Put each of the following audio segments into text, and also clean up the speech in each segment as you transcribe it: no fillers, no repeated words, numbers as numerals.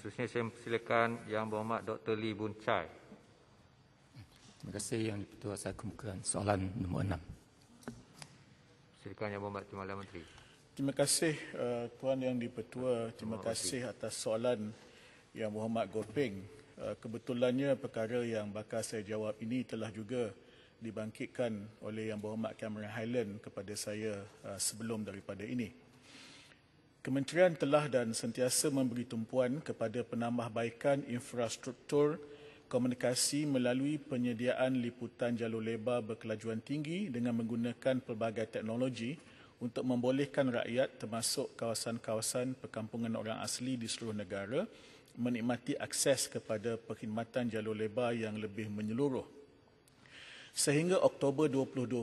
Seterusnya saya persilakan Yang Berhormat Dr. Lee Boon Chye. Terima kasih Yang di-Pertua. Saya kemukakan soalan nombor 6. Silakan Yang Berhormat Timbalan Menteri. Terima kasih Tuan Yang di-Pertua. Terima kasih atas soalan Yang Berhormat Gopeng. Kebetulannya perkara yang bakal saya jawab ini telah juga dibangkitkan oleh Yang Berhormat Cameron Highland kepada saya sebelum daripada ini. Kementerian telah dan sentiasa memberi tumpuan kepada penambahbaikan infrastruktur komunikasi melalui penyediaan liputan jalur lebar berkelajuan tinggi dengan menggunakan pelbagai teknologi untuk membolehkan rakyat termasuk kawasan-kawasan perkampungan orang asli di seluruh negara menikmati akses kepada perkhidmatan jalur lebar yang lebih menyeluruh. Sehingga Oktober 2020,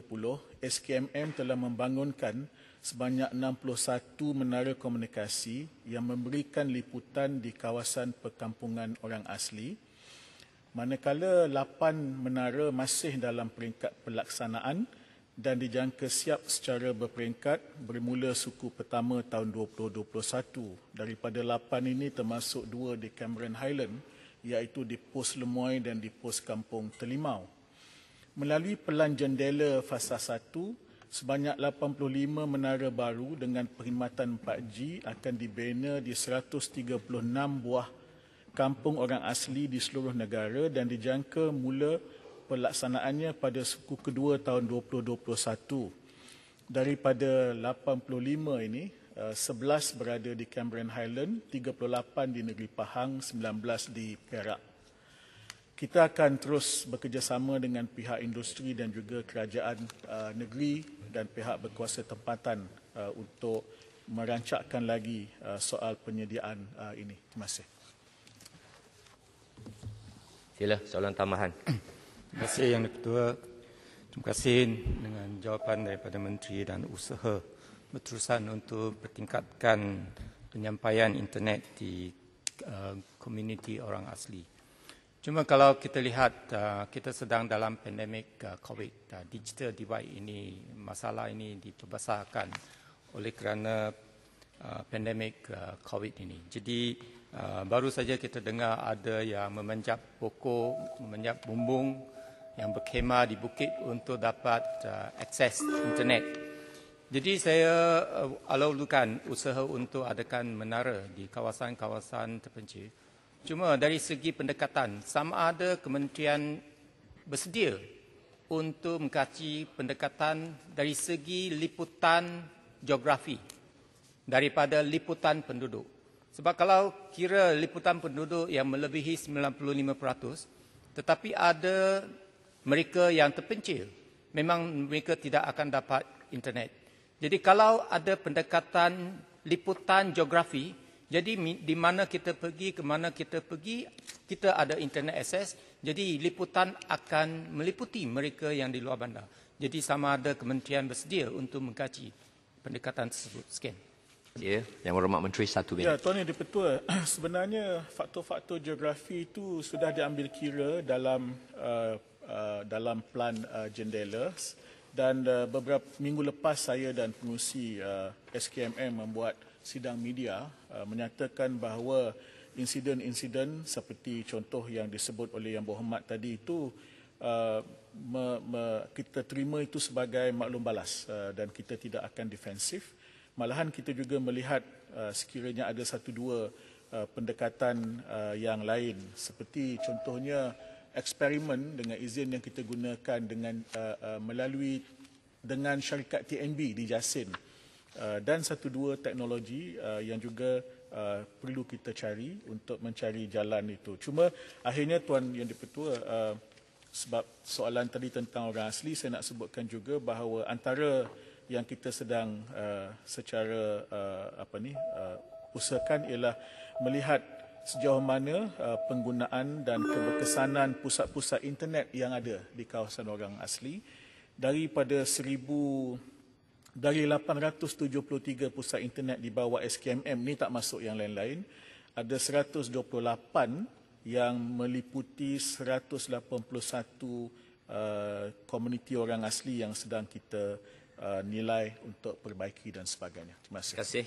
SKMM telah membangunkan sebanyak 61 menara komunikasi yang memberikan liputan di kawasan perkampungan orang asli, manakala 8 menara masih dalam peringkat pelaksanaan dan dijangka siap secara berperingkat bermula suku pertama tahun 2021. Daripada 8 ini termasuk 2 di Cameron Highland, iaitu di Pos Lemoy dan di Pos Kampung Telimau. Melalui Pelan Jendela Fasa 1, sebanyak 85 menara baru dengan perkhidmatan 4G akan dibina di 136 buah kampung orang asli di seluruh negara dan dijangka mula pelaksanaannya pada suku kedua tahun 2021. Daripada 85 ini, 11 berada di Cameron Highland, 38 di Negeri Pahang, 19 di Perak. Kita akan terus bekerjasama dengan pihak industri dan juga kerajaan negeri dan pihak berkuasa tempatan untuk merancakkan lagi soal penyediaan ini. Terima kasih. Sila soalan tambahan. Terima kasih Yang di-Pertua. Terima kasih dengan jawapan daripada Menteri dan usaha berterusan untuk bertingkatkan penyampaian internet di komuniti orang asli. Cuma kalau kita lihat, kita sedang dalam pandemik COVID, digital divide ini, masalah ini diperbesarkan oleh kerana pandemik COVID ini. Jadi baru saja kita dengar ada yang memanjat pokok, memanjat bumbung, yang berkhemah di bukit untuk dapat akses internet. Jadi saya alu-alukan usaha untuk adakan menara di kawasan-kawasan terpencil. Cuma dari segi pendekatan, sama ada kementerian bersedia untuk mengkaji pendekatan dari segi liputan geografi daripada liputan penduduk. Sebab kalau kira liputan penduduk yang melebihi 95%, tetapi ada mereka yang terpencil, memang mereka tidak akan dapat internet. Jadi kalau ada pendekatan liputan geografi, jadi di mana kita pergi, ke mana kita pergi, kita ada internet akses. Jadi liputan akan meliputi mereka yang di luar bandar. Jadi sama ada kementerian bersedia untuk mengkaji pendekatan tersebut. Sekian. Ya, Yang Berhormat Menteri, 1 minit. Ya, Tuan Yang di-Pertua, sebenarnya faktor-faktor geografi itu sudah diambil kira dalam plan jendela. Dan beberapa minggu lepas saya dan pengurusi SKMM membuat sidang media menyatakan bahawa insiden-insiden seperti contoh yang disebut oleh Yang Berhormat tadi itu kita terima itu sebagai maklum balas dan kita tidak akan defensif. Malahan kita juga melihat sekiranya ada satu dua pendekatan yang lain seperti contohnya eksperimen dengan izin yang kita gunakan dengan syarikat TNB di Jasin. Dan satu dua teknologi yang juga perlu kita cari untuk mencari jalan itu. Cuma akhirnya Tuan Yang di-Pertua, sebab soalan tadi tentang orang asli, saya nak sebutkan juga bahawa antara yang kita sedang secara usahakan ialah melihat sejauh mana penggunaan dan keberkesanan pusat-pusat internet yang ada di kawasan orang asli. Dari 873 pusat internet di bawah SKMM, ni tak masuk yang lain-lain, ada 128 yang meliputi 181 komuniti orang asli yang sedang kita nilai untuk perbaiki dan sebagainya. Terima kasih.